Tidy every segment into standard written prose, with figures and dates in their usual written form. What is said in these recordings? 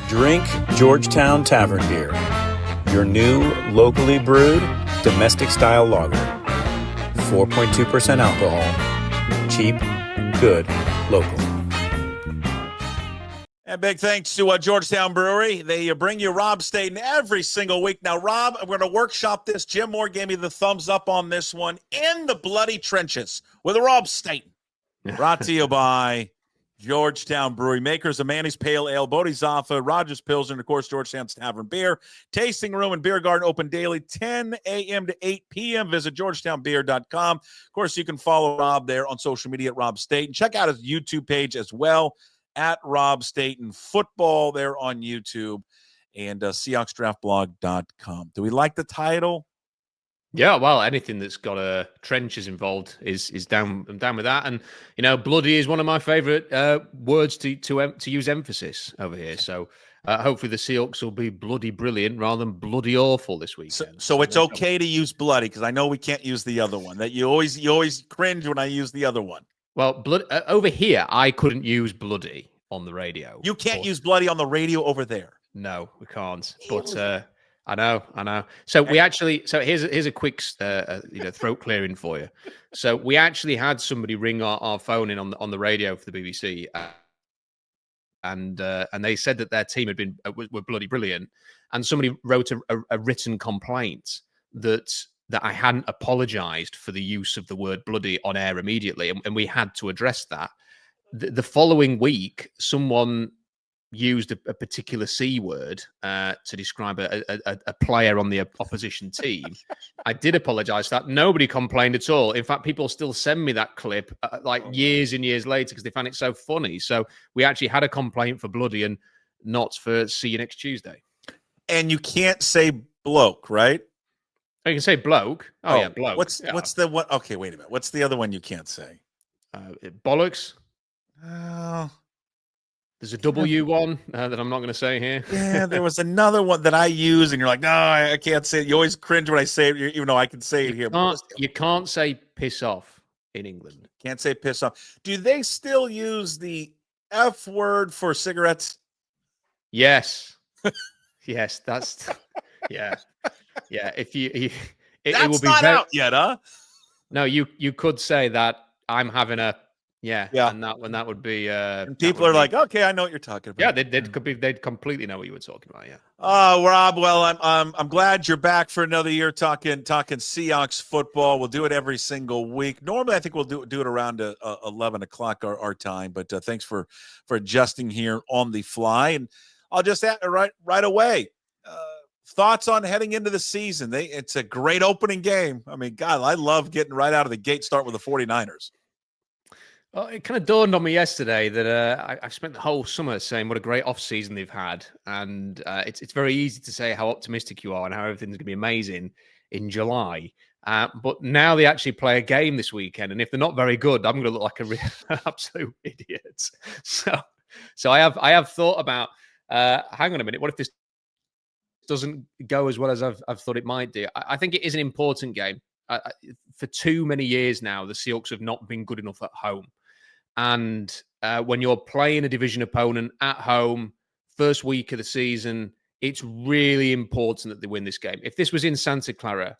Drink Georgetown Tavern Beer, your new locally brewed domestic-style lager. 4.2% alcohol. Cheap, good, local. And big thanks to Georgetown Brewery. They bring you Rob Staton every single week. Now, Rob, we're going to workshop this. Jim Moore gave me the thumbs up on this one. In the Bloody Trenches with Rob Staton. Brought to you by Georgetown Brewery, makers of Manny's Pale Ale, Bodhisattva, Rogers Pilsner, and, of course, Georgetown's Tavern Beer. Tasting room and beer garden open daily, 10 a.m. to 8 p.m. Visit georgetownbeer.com. Of course, you can follow Rob there on social media at Rob Staton. Check out his YouTube page as well, at Rob Staton Football there on YouTube, and SeahawksDraftBlog.com. Do we like the title? Yeah, well, anything that's got trenches involved is down. I'm down with that. And bloody is one of my favorite words to use emphasis over here. So hopefully the Seahawks will be bloody brilliant rather than bloody awful this weekend. So it's okay to use bloody, because I know we can't use the other one. That you always cringe when I use the other one. Well, over here, I couldn't use bloody on the radio. You can't use bloody on the radio over there. No, we can't. But I know. So we actually, here's a quick throat clearing for you. So we actually had somebody ring our phone in on the radio for the BBC, and they said that their team had were bloody brilliant, and somebody wrote a written complaint that I hadn't apologized for the use of the word bloody on air immediately, and we had to address that. The following week, someone used a particular C word to describe a player on the opposition team. I did apologize for that. Nobody complained at all. In fact, people still send me that clip years and years later because they found it so funny. So we actually had a complaint for bloody and not for see you next Tuesday. And you can't say bloke, right? You can say bloke. Oh yeah, bloke. What's the one? Okay, wait a minute. What's the other one you can't say? Bollocks. There's a W one that I'm not going to say here. Yeah, there was another one that I use, and you're like, no, I can't say it. You always cringe when I say it, even though I can say it here. You can't say piss off in England. Can't say piss off. Do they still use the F word for cigarettes? Yes. Yes, that's yeah. Yeah, if it will be not out yet, huh? No, you could say that I'm having a and that would be. And people are like, okay, I know what you're talking about. Yeah, they'd completely know what you were talking about. Yeah. Oh, Rob. Well, I'm glad you're back for another year talking Seahawks football. We'll do it every single week. Normally, I think we'll do it around 11 o'clock our time. But thanks for adjusting here on the fly. And I'll just add right away. Thoughts on heading into the season? It's a great opening game. I mean, God, I love getting right out of the gate, start with the 49ers. Well, it kind of dawned on me yesterday that I've spent the whole summer saying what a great offseason they've had. And it's very easy to say how optimistic you are and how everything's going to be amazing in July. But now they actually play a game this weekend. And if they're not very good, I'm going to look like an absolute idiot. So I have thought about, hang on a minute, what if this doesn't go as well as I've thought it might do? I think it is an important game. For too many years now, the Seahawks have not been good enough at home. And when you're playing a division opponent at home, first week of the season, it's really important that they win this game. If this was in Santa Clara,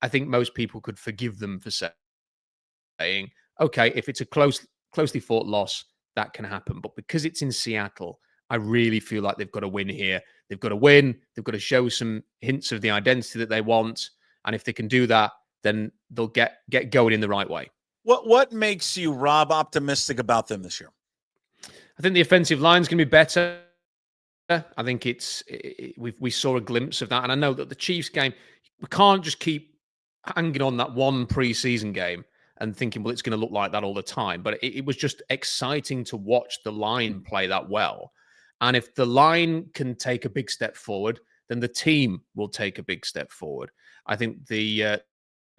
I think most people could forgive them for saying, okay, if it's a closely fought loss, that can happen. But because it's in Seattle, I really feel like they've got to win here. They've got to win. They've got to show some hints of the identity that they want. And if they can do that, then they'll get going in the right way. What makes you, Rob, optimistic about them this year? I think the offensive line's going to be better. I think we saw a glimpse of that. And I know that the Chiefs game, we can't just keep hanging on that one preseason game and thinking, well, it's going to look like that all the time. But it was just exciting to watch the line play that well. And if the line can take a big step forward, then the team will take a big step forward. I think the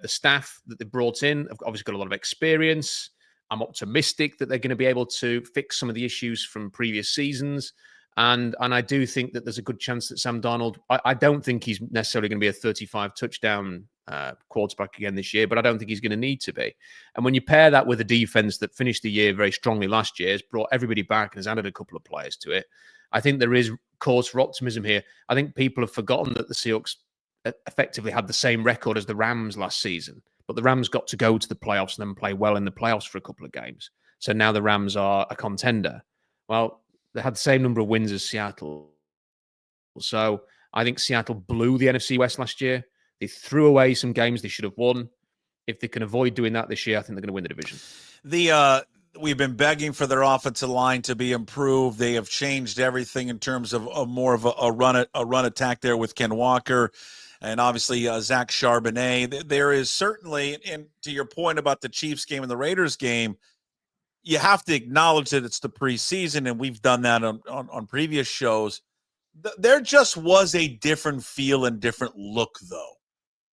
staff that they brought in have obviously got a lot of experience. I'm optimistic that they're going to be able to fix some of the issues from previous seasons. And I do think that there's a good chance that Sam Darnold, I don't think he's necessarily going to be a 35 touchdown quarterback again this year, but I don't think he's going to need to be. And when you pair that with a defense that finished the year very strongly last year, has brought everybody back and has added a couple of players to it, I think there is cause for optimism here. I think people have forgotten that the Seahawks effectively had the same record as the Rams last season, but the Rams got to go to the playoffs and then play well in the playoffs for a couple of games. So now the Rams are a contender. Well, they had the same number of wins as Seattle. So I think Seattle blew the NFC West last year. They threw away some games they should have won. If they can avoid doing that this year, I think they're going to win the division. We've been begging for their offensive line to be improved. They have changed everything in terms of more of a run attack there with Ken Walker, and obviously Zach Charbonnet. There is certainly, and to your point about the Chiefs game and the Raiders game, you have to acknowledge that it's the preseason, and we've done that on previous shows. There just was a different feel and different look, though,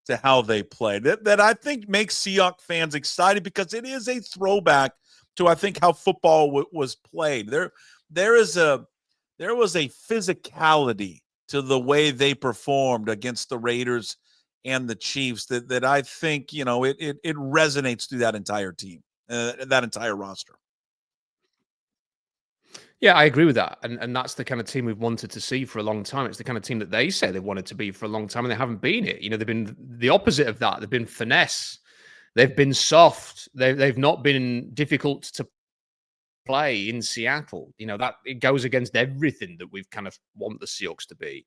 to how they played. That I think makes Seahawks fans excited because it is a throwback to, I think, how football was played. There was a physicality to the way they performed against the Raiders and the Chiefs that I think, it resonates through that entire team, that entire roster. Yeah, I agree with that. And that's the kind of team we've wanted to see for a long time. It's the kind of team that they say they wanted to be for a long time, and they haven't been it. They've been the opposite of that. They've been finesse. They've been soft. They've not been difficult to play in Seattle. That it goes against everything that we've kind of want the Seahawks to be.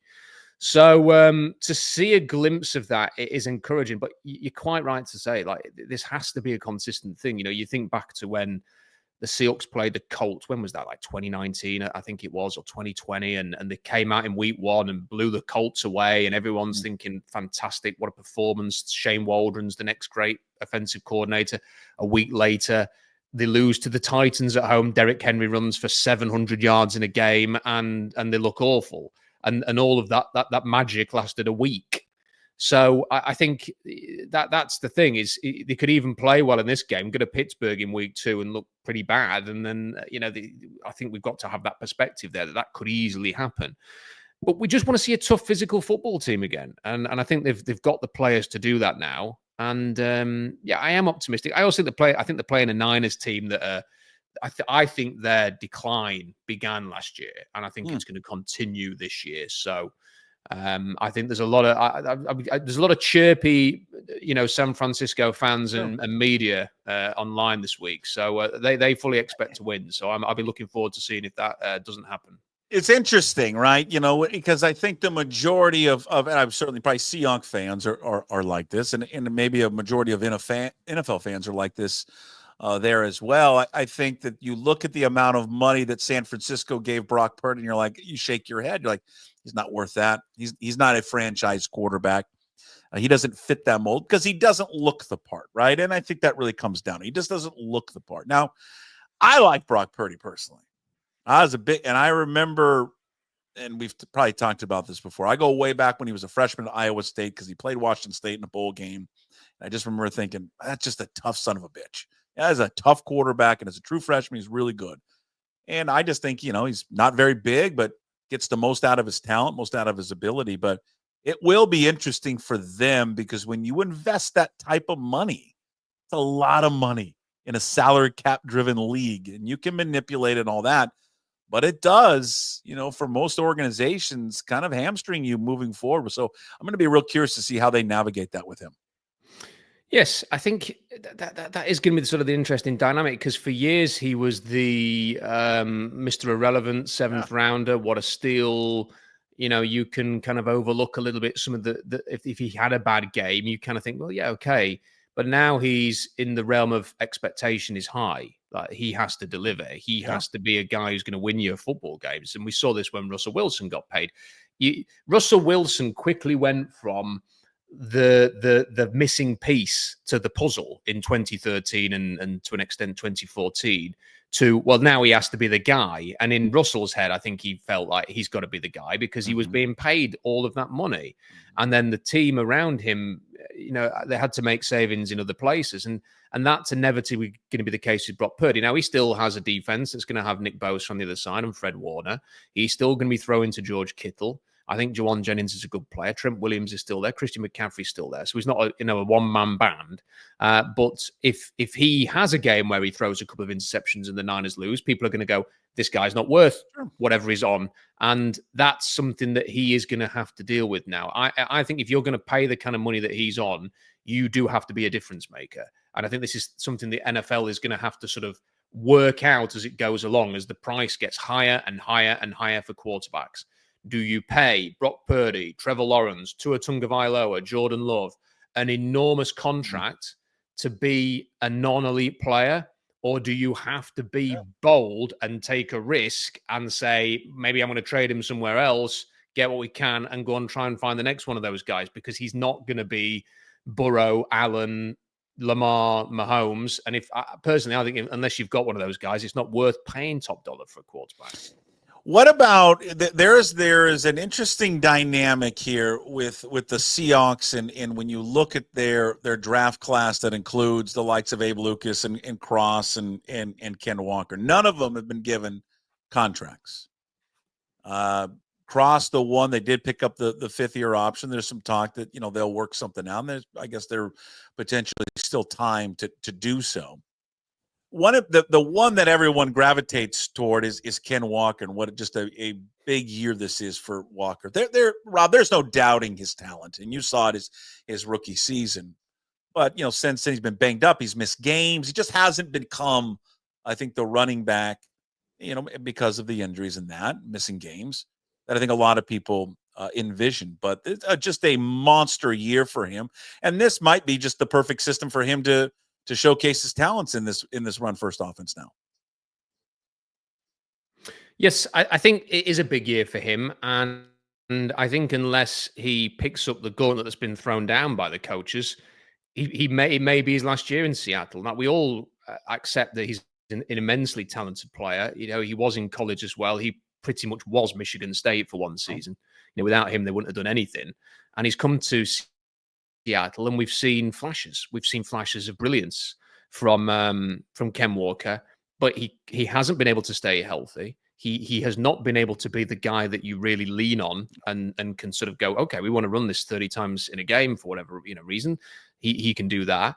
So to see a glimpse of that, it is encouraging. But you're quite right to say, like, this has to be a consistent thing. You think back to when the Seahawks played the Colts. When was that? Like 2019, I think it was, or 2020. And they came out in week 1 and blew the Colts away. And everyone's thinking, fantastic, what a performance. Shane Waldron's the next great offensive coordinator. A week later, they lose to the Titans at home. Derrick Henry runs for 700 yards in a game, and they look awful. And all of that magic lasted a week. So I think that's the thing, is they could even play well in this game, go to Pittsburgh in week 2 and look pretty bad. And then, I think we've got to have that perspective there that could easily happen. But we just want to see a tough physical football team again. And I think they've got the players to do that now. And I am optimistic. I also think they're playing a Niners team that I think their decline began last year, and I think it's going to continue this year. So I think there's a lot of chirpy, San Francisco fans and media online this week. So they fully expect to win. So I'll be looking forward to seeing if that doesn't happen. It's interesting, right? Because I think the majority of and I'm certainly probably Seahawks fans are like this, and maybe a majority of NFL fans are like this there as well. I think that you look at the amount of money that San Francisco gave Brock Purdy, and you're like, you shake your head. You're like, he's not worth that. He's not a franchise quarterback. He doesn't fit that mold because he doesn't look the part, right? And I think that really comes down. He just doesn't look the part. Now, I like Brock Purdy personally. I remember, and we've probably talked about this before, I go way back when he was a freshman at Iowa State because he played Washington State in a bowl game. And I just remember thinking, that's just a tough son of a bitch. That is a tough quarterback, and as a true freshman, he's really good. And I just think, he's not very big, but gets the most out of his talent, most out of his ability. But it will be interesting for them because when you invest that type of money, it's a lot of money in a salary cap-driven league, and you can manipulate it and all that. But it does, for most organizations, kind of hamstring you moving forward. So I'm going to be real curious to see how they navigate that with him. Yes, I think that is going to be sort of the interesting dynamic, because for years he was the Mr. Irrelevant seventh rounder. What a steal. You can kind of overlook a little bit some of the if he had a bad game, you kind of think, well, yeah, okay. But now he's in the realm of expectation is high. Like, he has to deliver. He has to be a guy who's going to win you football games. And we saw this when Russell Wilson got paid. Russell Wilson quickly went from the missing piece to the puzzle in 2013 and to an extent 2014 to, well, now he has to be the guy. And in Russell's head, I think he felt like he's got to be the guy because he was being paid all of that money. And then the team around him, they had to make savings in other places. And that's inevitably going to be the case with Brock Purdy. Now, he still has a defense that's going to have Nick Bosa on the other side and Fred Warner. He's still going to be throwing to George Kittle. I think Jawan Jennings is a good player. Trent Williams is still there. Christian McCaffrey's still there. So he's not a one-man band. But if he has a game where he throws a couple of interceptions and the Niners lose, people are going to go, this guy's not worth whatever he's on. And that's something that he is going to have to deal with now. I think if you're going to pay the kind of money that he's on, you do have to be a difference maker. And I think this is something the NFL is going to have to sort of work out as it goes along, as the price gets higher and higher and higher for quarterbacks. Do you pay Brock Purdy, Trevor Lawrence, Tua Tagovailoa, Jordan Love an enormous contract to be a non-elite player? Or do you have to be bold and take a risk and say, maybe I'm going to trade him somewhere else, get what we can, and go and try and find the next one of those guys? Because he's not going to be Burrow, Allen, Lamar, Mahomes. And if personally, I think unless you've got one of those guys, it's not worth paying top dollar for a quarterback. What about there is an interesting dynamic here with the Seahawks, and when you look at their draft class that includes the likes of Abe Lucas and Cross and Ken Walker. None of them have been given contracts. Cross, the one they did pick up the fifth-year option. There's some talk that they'll work something out. And I guess they're potentially still time to do so. One of the one that everyone gravitates toward is Ken Walker, and what just a big year this is for Walker. Rob, there's no doubting his talent, and you saw it his rookie season. But since he's been banged up, he's missed games. He just hasn't become, I think, the running back, because of the injuries and that missing games that I think a lot of people envisioned. But it's just a monster year for him, and this might be just the perfect system for him to showcase his talents in this run first offense now. Yes, I think it is a big year for him. And I think unless he picks up the gauntlet that's been thrown down by the coaches, it may be his last year in Seattle. Now, we all accept that he's an immensely talented player. He was in college as well. He pretty much was Michigan State for one season. Without him, they wouldn't have done anything. And he's come to Seattle, and we've seen flashes. We've seen flashes of brilliance from Ken Walker, but he hasn't been able to stay healthy. He has not been able to be the guy that you really lean on and can sort of go, okay, we want to run this 30 times in a game for whatever reason. He can do that.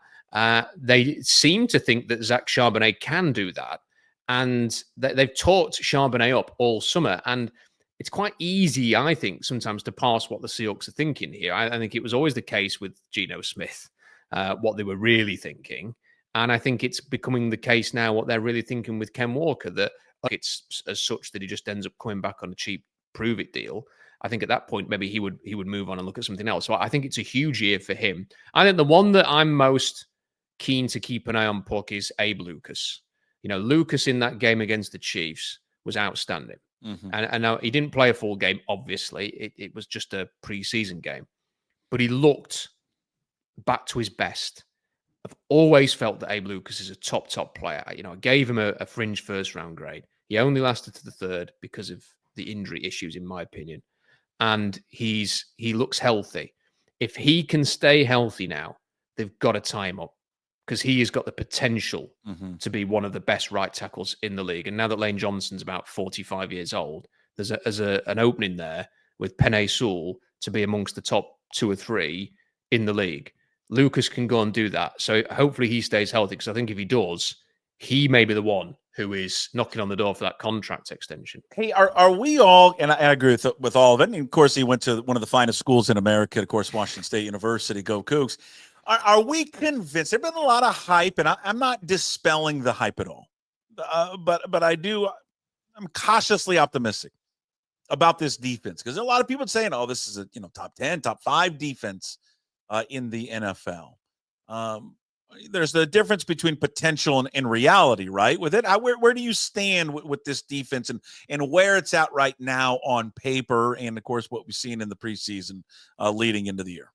They seem to think that Zach Charbonnet can do that, and they've taught Charbonnet up all summer. And it's quite easy, I think, sometimes to pass what the Seahawks are thinking here. I think it was always the case with Geno Smith, what they were really thinking. And I think it's becoming the case now, what they're really thinking with Ken Walker, that it's as such that he just ends up coming back on a cheap prove-it deal. I think at that point, maybe he would move on and look at something else. So I think it's a huge year for him. I think the one that I'm most keen to keep an eye on, Puck, is Abe Lucas. Lucas in that game against the Chiefs was outstanding. Mm-hmm. And now he didn't play a full game, obviously. It was just a preseason game. But he looked back to his best. I've always felt that Abe Lucas is a top player. I gave him a fringe first-round grade. He only lasted to the third because of the injury issues, in my opinion. And he looks healthy. If he can stay healthy now, they've got to tie him up, because he has got the potential to be one of the best right tackles in the league. And now that Lane Johnson's about 45 years old, there's an opening there with Penei Sewell to be amongst the top 2 or 3 in the league. Lucas can go and do that. So hopefully he stays healthy, because I think if he does, he may be the one who is knocking on the door for that contract extension. Hey, are we all, and I agree with all of it, and of course he went to one of the finest schools in America, of course, Washington State University, go Cougs. Are we convinced? There's been a lot of hype, and I'm not dispelling the hype at all. But I'm cautiously optimistic about this defense, because a lot of people saying, "Oh, this is a top 10, top 5 defense in the NFL." There's the difference between potential and reality, right? With it, where do you stand with this defense and where it's at right now on paper, and of course what we've seen in the preseason leading into the year?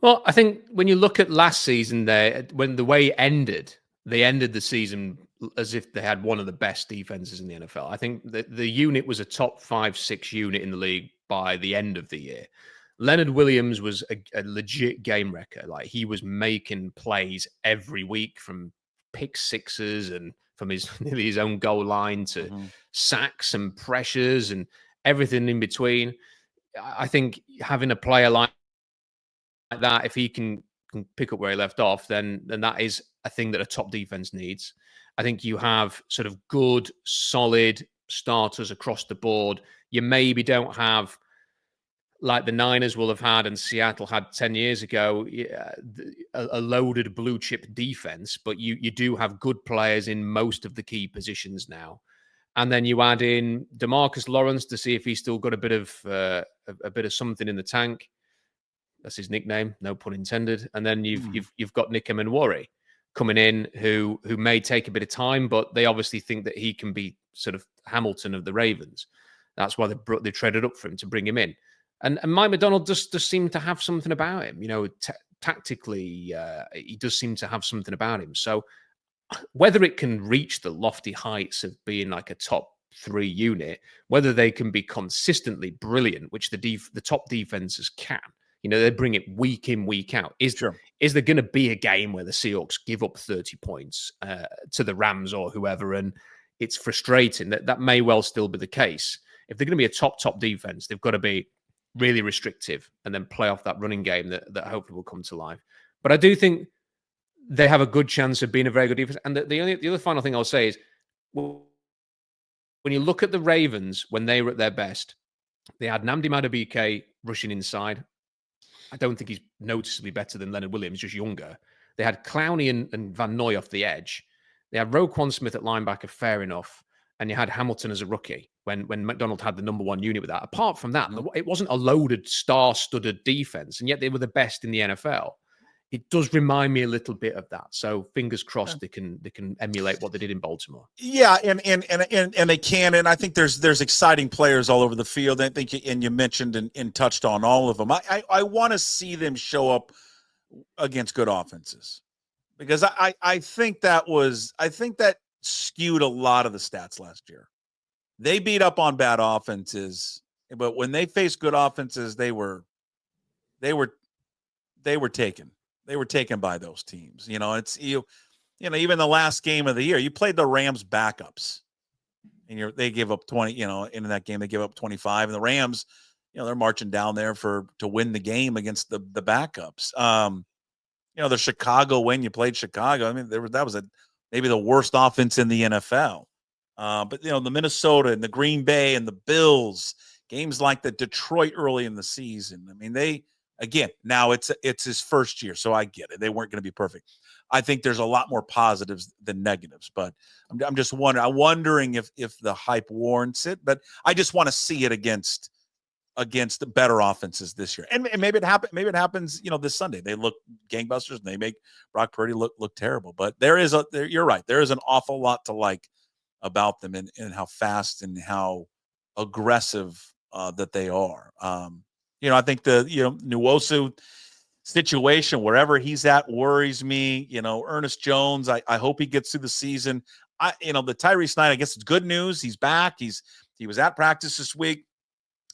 Well, I think when you look at last season, when the way they ended the season as if they had one of the best defenses in the NFL. I think the unit was a top 5-6 unit in the league by the end of the year. Leonard Williams was a legit game wrecker. Like, he was making plays every week, from pick sixes and from nearly his own goal line to sacks and pressures and everything in between. I think having a player like that, if he can pick up where he left off, then that is a thing that a top defense needs. I think you have sort of good, solid starters across the board. You maybe don't have, like the Niners will have had and Seattle had 10 years ago, a loaded blue chip defense, but you do have good players in most of the key positions now. And then you add in DeMarcus Lawrence to see if he's still got a bit of something in the tank. That's his nickname, no pun intended. And then you've got Nick Emenwari coming in, who may take a bit of time, but they obviously think that he can be sort of Hamilton of the Ravens. That's why they traded up for him to bring him in. And Mike Macdonald just seemed to have something about him. Tactically, he does seem to have something about him. So whether it can reach the lofty heights of being like a top 3 unit, whether they can be consistently brilliant, which the top defenses can, they bring it week in, week out. Is there going to be a game where the Seahawks give up 30 points to the Rams or whoever, and it's frustrating? That may well still be the case. If they're going to be a top defense, they've got to be really restrictive and then play off that running game that hopefully will come to life. But I do think they have a good chance of being a very good defense. And the other final thing I'll say is, when you look at the Ravens when they were at their best, they had Nnamdi Madubuike rushing inside. I don't think he's noticeably better than Leonard Williams, just younger. They had Clowney and Van Noy off the edge. They had Roquan Smith at linebacker, fair enough. And you had Hamilton as a rookie when McDonald had the number 1 unit with that. Apart from that, it wasn't a loaded, star-studded defense, and yet they were the best in the NFL. It does remind me a little bit of that. So fingers crossed they can emulate what they did in Baltimore. Yeah, and they can. And I think there's exciting players all over the field. I think, and you mentioned and touched on all of them. I want to see them show up against good offenses, because I think that skewed a lot of the stats last year. They beat up on bad offenses, but when they faced good offenses, they were taken. They were taken by those teams. It's even the last game of the year, you played the Rams backups, and they give up 20. In that game they give up 25, and the Rams, they're marching down there to win the game against the backups. The Chicago win, you played Chicago. I mean, that was maybe the worst offense in the NFL. But the Minnesota and the Green Bay and the Bills, games like the Detroit early in the season. I mean, again, now it's his first year, so I get it. They weren't going to be perfect. I think there's a lot more positives than negatives, but I'm just wondering if the hype warrants it. But I just want to see it against the better offenses this year, and maybe it happens. Maybe it happens. This Sunday they look gangbusters and they make Brock Purdy look terrible. But you're right. There is an awful lot to like about them, and how fast and how aggressive that they are. I think the Nwosu situation, wherever he's at, worries me. Ernest Jones, I hope he gets through the season. The Tyrese Knight, I guess it's good news. He's back. He was at practice this week,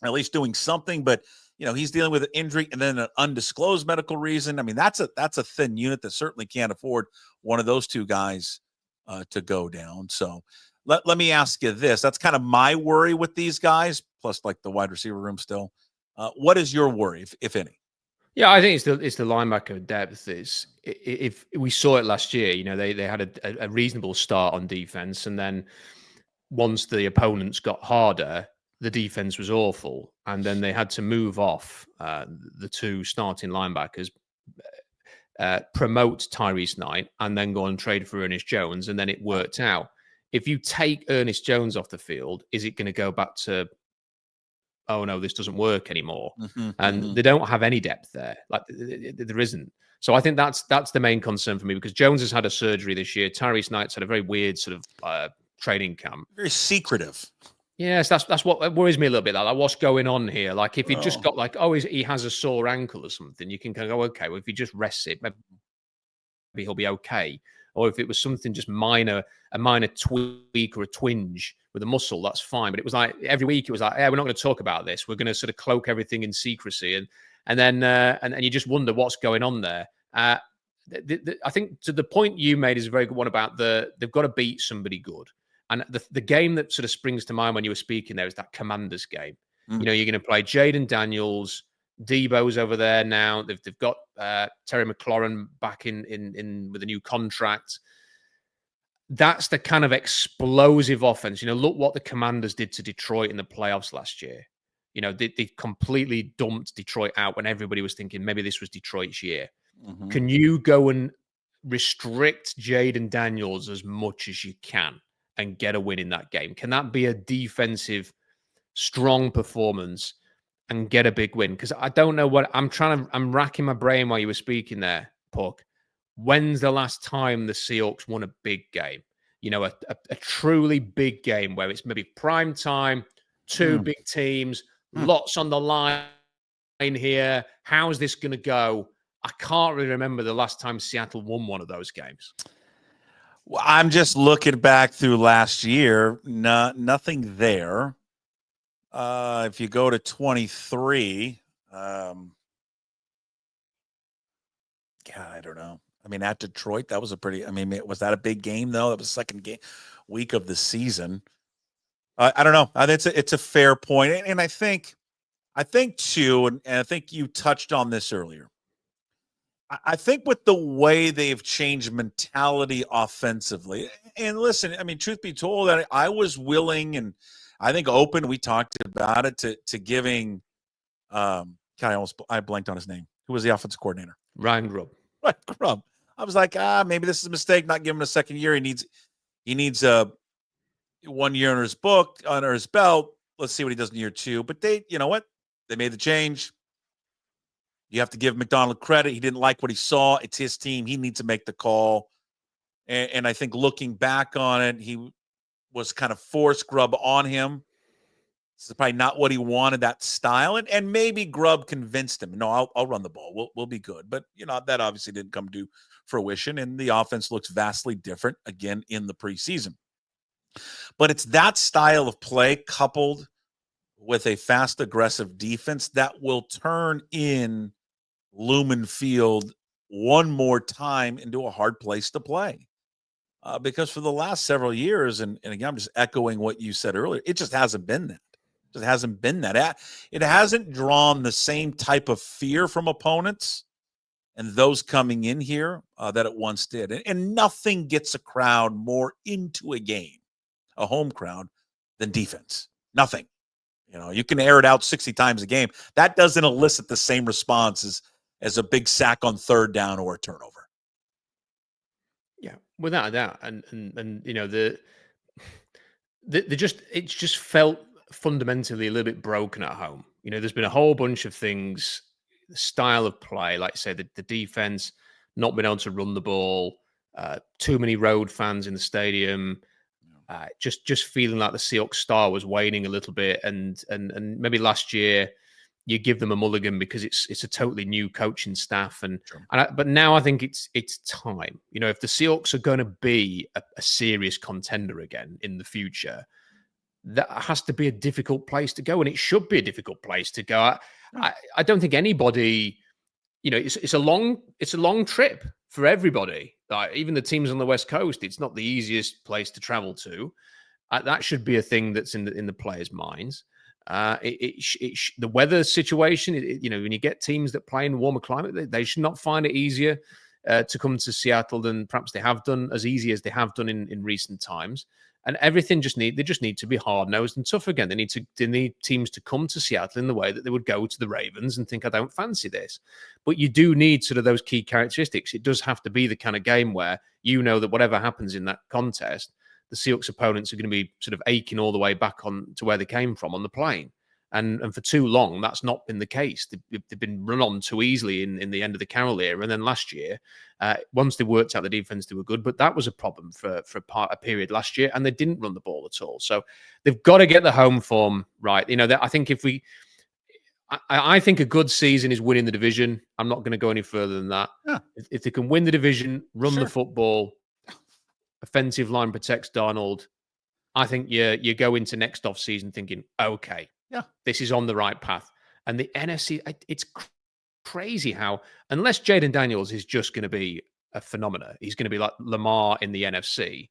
at least doing something, but he's dealing with an injury and then an undisclosed medical reason. I mean, that's a thin unit that certainly can't afford one of those two guys to go down. So let me ask you this. That's kind of my worry with these guys, plus like the wide receiver room still. What is your worry, if any? Yeah, I think it's the linebacker depth. If we saw it last year, they had a reasonable start on defense, and then once the opponents got harder, the defense was awful, and then they had to move off the two starting linebackers, promote Tyrese Knight, and then go and trade for Ernest Jones, and then it worked out. If you take Ernest Jones off the field, is it going to go back to, oh no, this doesn't work anymore? They don't have any depth there. Like there isn't. So I think that's the main concern for me, because Jones has had a surgery this year. Tyrese Knight's had a very weird sort of training camp. Very secretive. Yes, that's what worries me a little bit. Like what's going on here? Like if he just got he has a sore ankle or something, you can kind of go, okay, well if he just rests it, maybe he'll be okay. Or if it was something just minor, a minor tweak or a twinge with a muscle, that's fine. But it was like every week it was like, hey, we're not going to talk about this. We're going to sort of cloak everything in secrecy, and then you just wonder what's going on there. I think to the point you made is a very good one about they've got to beat somebody good. And the game that sort of springs to mind when you were speaking there is that Commanders game. You know, you're going to play Jaden Daniels, Debo's over there now. They've got Terry McLaurin back in with a new contract. That's the kind of explosive offense. You know, look what the Commanders did to Detroit in the playoffs last year. You know, they completely dumped Detroit out when everybody was thinking maybe this was Detroit's year. Mm-hmm. Can you go and restrict Jaden Daniels as much as you can and get a win in that game? Can that be a defensive, strong performance and get a big win? Because I don't know what I'm racking my brain while you were speaking there, Puck. When's the last time the Seahawks won a big game? You know, a truly big game where it's maybe prime time, two big teams, lots on the line here. How's this going to go? I can't really remember the last time Seattle won one of those games. Well, I'm just looking back through last year. Nothing there. If you go to 23, God, I don't know. I mean, at Detroit, that was was that a big game though? That was the second week of the season. I don't know. I think it's a fair point, and I think too, and I think you touched on this earlier. I think with the way they've changed mentality offensively, and listen, I mean, truth be told, that I was willing and I think open. We talked about it to giving. God, I blanked on his name. Who was the offensive coordinator? Ryan Grubb. Right, Grubb. I was like, maybe this is a mistake. Not giving him a second year. He needs 1 year under his belt. Let's see what he does in year 2. But you know what? They made the change. You have to give McDonald credit. He didn't like what he saw. It's his team. He needs to make the call. And I think looking back on it, he was kind of forced Grubb on him. This is probably not what he wanted, that style. And maybe Grubb convinced him, no, I'll run the ball. We'll be good. But, you know, that obviously didn't come to fruition. And the offense looks vastly different, again, in the preseason. But it's that style of play coupled with a fast, aggressive defense that will turn in Lumen Field one more time into a hard place to play. Because for the last several years, and again, I'm just echoing what you said earlier, it just hasn't been that. It just hasn't been that. It hasn't drawn the same type of fear from opponents and those coming in here that it once did. And nothing gets a crowd more into a game, a home crowd, than defense. Nothing. You know, you can air it out 60 times a game. That doesn't elicit the same responses as a big sack on third down or a turnover. Yeah, without a doubt. And you know, it's just felt fundamentally a little bit broken at home. You know, there's been a whole bunch of things, the style of play, like I say, the defense not being able to run the ball, too many road fans in the stadium, just feeling like the Seahawks star was waning a little bit, and maybe last year you give them a mulligan because it's a totally new coaching staff, but now I think it's time. You know, if the Seahawks are going to be a serious contender again in the future, that has to be a difficult place to go, and it should be a difficult place to go. I don't think anybody, you know, it's a long trip for everybody. Like, even the teams on the West Coast, it's not the easiest place to travel to. That should be a thing that's in the players' minds. The weather situation, you know, when you get teams that play in warmer climate, they should not find it easier to come to Seattle than perhaps they have done, as easy as they have done in recent times. And everything they just need to be hard-nosed and tough again. They need teams to come to Seattle in the way that they would go to the Ravens and think, I don't fancy this. But you do need sort of those key characteristics. It does have to be the kind of game where you know that whatever happens in that contest, the Seahawks opponents are going to be sort of aching all the way back on to where they came from on the plane. And for too long, that's not been the case. They've been run on too easily in the end of the Carroll era. And then last year, once they worked out the defense, they were good. But that was a problem for a period last year. And they didn't run the ball at all. So they've got to get the home form right. You know, I think I think a good season is winning the division. I'm not going to go any further than that. Yeah. If they can win the division, run the football, offensive line protects Darnold, I think you go into next off season thinking, okay, this is on the right path. And the NFC, it's crazy how, unless Jaden Daniels is just going to be a phenomenon, he's going to be like Lamar in the NFC.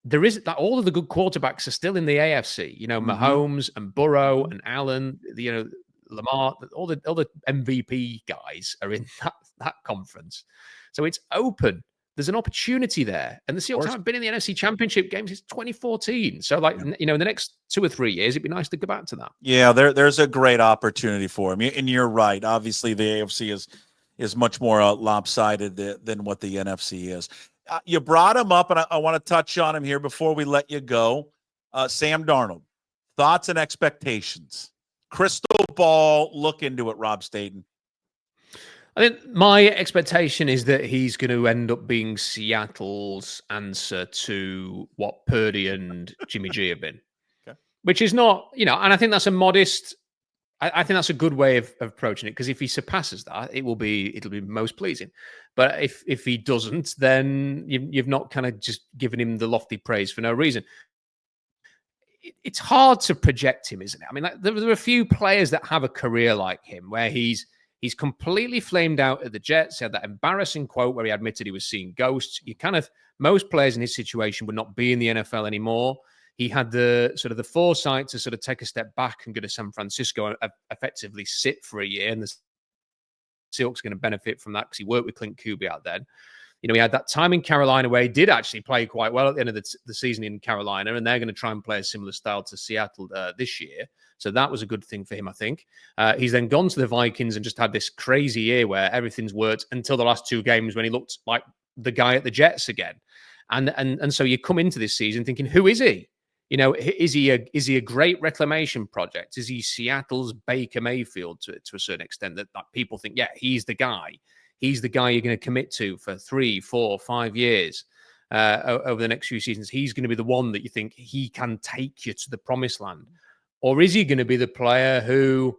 there is that all of the good quarterbacks are still in the AFC. You know, Mahomes and Burrow and Allen. You know, Lamar. All the MVP guys are in that conference. So it's open. There's an opportunity there. And the Seahawks haven't been in the NFC Championship game since 2014. So, in the next 2 or 3 years, it'd be nice to go back to that. Yeah, there's a great opportunity for him. And you're right. Obviously, the AFC is much more lopsided than what the NFC is. You brought him up, and I want to touch on him here before we let you go. Sam Darnold, thoughts and expectations. Crystal ball, look into it, Rob Staton. I think my expectation is that he's going to end up being Seattle's answer to what Purdy and Jimmy G have been, which is not, and I think that's a modest. I think that's a good way of approaching it, because if he surpasses that, it'll be most pleasing. But if he doesn't, then you've not kind of just given him the lofty praise for no reason. It's hard to project him, isn't it? I mean, there are a few players that have a career like him where he's completely flamed out at the Jets. He had that embarrassing quote where he admitted he was seeing ghosts. Most players in his situation would not be in the NFL anymore. He had the foresight to sort of take a step back and go to San Francisco and effectively sit for a year. And the Seahawks are going to benefit from that because he worked with Clint Kubiak then. He had that time in Carolina where he did actually play quite well at the end of the season in Carolina, and they're going to try and play a similar style to Seattle this year. So that was a good thing for him, I think. He's then gone to the Vikings and just had this crazy year where everything's worked until the last 2 games when he looked like the guy at the Jets again. And so you come into this season thinking, who is he? Is he a great reclamation project? Is he Seattle's Baker Mayfield to a certain extent that people think, yeah, he's the guy. He's the guy you're going to commit to for 3, 4, 5 years over the next few seasons. He's going to be the one that you think he can take you to the promised land. Or is he going to be the player who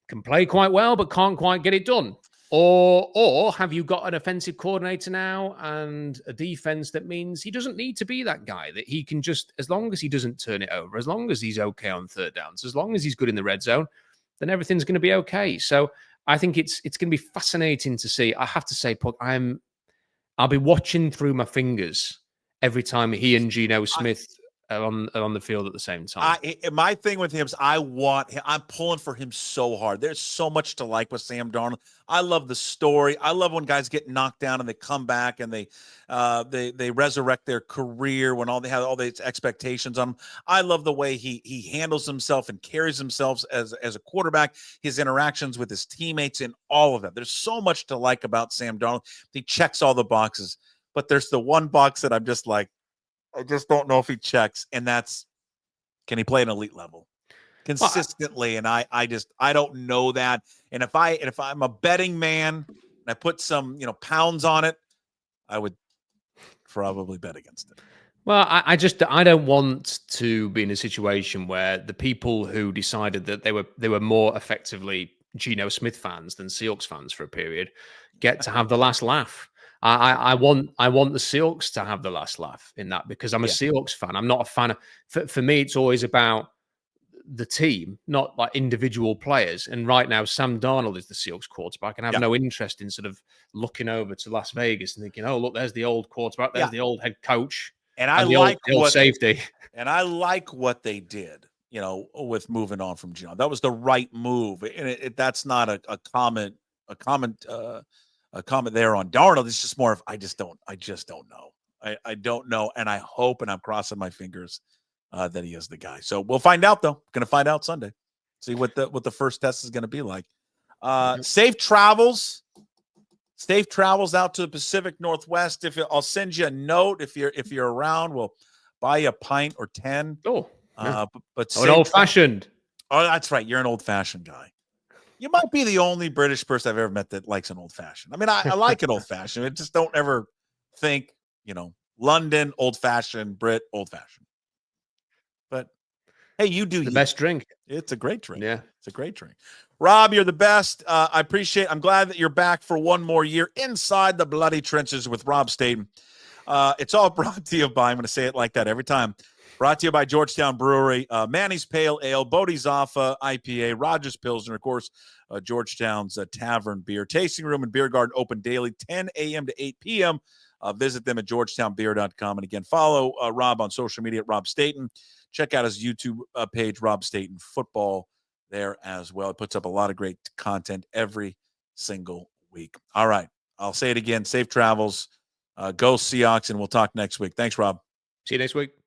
can play quite well but can't quite get it done? Or have you got an offensive coordinator now and a defense that means he doesn't need to be that guy, that he can just, as long as he doesn't turn it over, as long as he's okay on third downs, as long as he's good in the red zone, then everything's going to be okay. So I think it's going to be fascinating to see. I have to say, Puck, I'll be watching through my fingers every time he and Geno Smith are on the field at the same time. My thing with him is I'm pulling for him so hard. There's so much to like with Sam Darnold. I love the story. I love when guys get knocked down and they come back and they resurrect their career when they have all these expectations on him. I love the way he handles himself and carries himself as a quarterback, his interactions with his teammates and all of that. There's so much to like about Sam Darnold. He checks all the boxes, but there's the one box that I'm just like, I just don't know if he checks, and that's, can he play an elite level consistently? And I don't know that. And if I'm a betting man and I put some pounds on it, I would probably bet against it. Well, I don't want to be in a situation where the people who decided that they were more effectively Geno Smith fans than Seahawks fans for a period get to have the last laugh. I want the Seahawks to have the last laugh in that, because I'm a Seahawks fan. I'm not a fan of, for me, it's always about the team, not like individual players. And right now, Sam Darnold is the Seahawks quarterback, and I have no interest in sort of looking over to Las Vegas and thinking, oh, look, there's the old quarterback, there's the old head coach, and the old safety. And I like what they did, with moving on from Geno. That was the right move, and that's not a comment there on Darnold. It's just more of I just don't know. I don't know, and I hope, and I'm crossing my fingers that he is the guy. So we'll find out, though. Going to find out Sunday. See what the first test is going to be like. Safe travels out to the Pacific Northwest. I'll send you a note if you're around. We'll buy you a pint or 10. Oh, but an old fashioned. Oh, that's right. You're an old fashioned guy. You might be the only British person I've ever met that likes an old-fashioned. I mean, I like an old-fashioned. I just don't ever think, London, old-fashioned, Brit, old-fashioned. But, hey, you do the best drink. It's a great drink. Yeah. It's a great drink. Rob, you're the best. I appreciate it. I'm glad that you're back for one more year inside the bloody trenches with Rob Staton. It's all brought to you by, I'm going to say it like that every time, brought to you by Georgetown Brewery, Manny's Pale Ale, Bodie's Alpha IPA, Rogers Pilsner, of course, Georgetown's Tavern Beer. Tasting room and beer garden open daily, 10 a.m. to 8 p.m. Visit them at georgetownbeer.com. And again, follow Rob on social media at Rob Staton. Check out his YouTube page, Rob Staton Football, there as well. It puts up a lot of great content every single week. All right. I'll say it again. Safe travels. Go Seahawks, and we'll talk next week. Thanks, Rob. See you next week.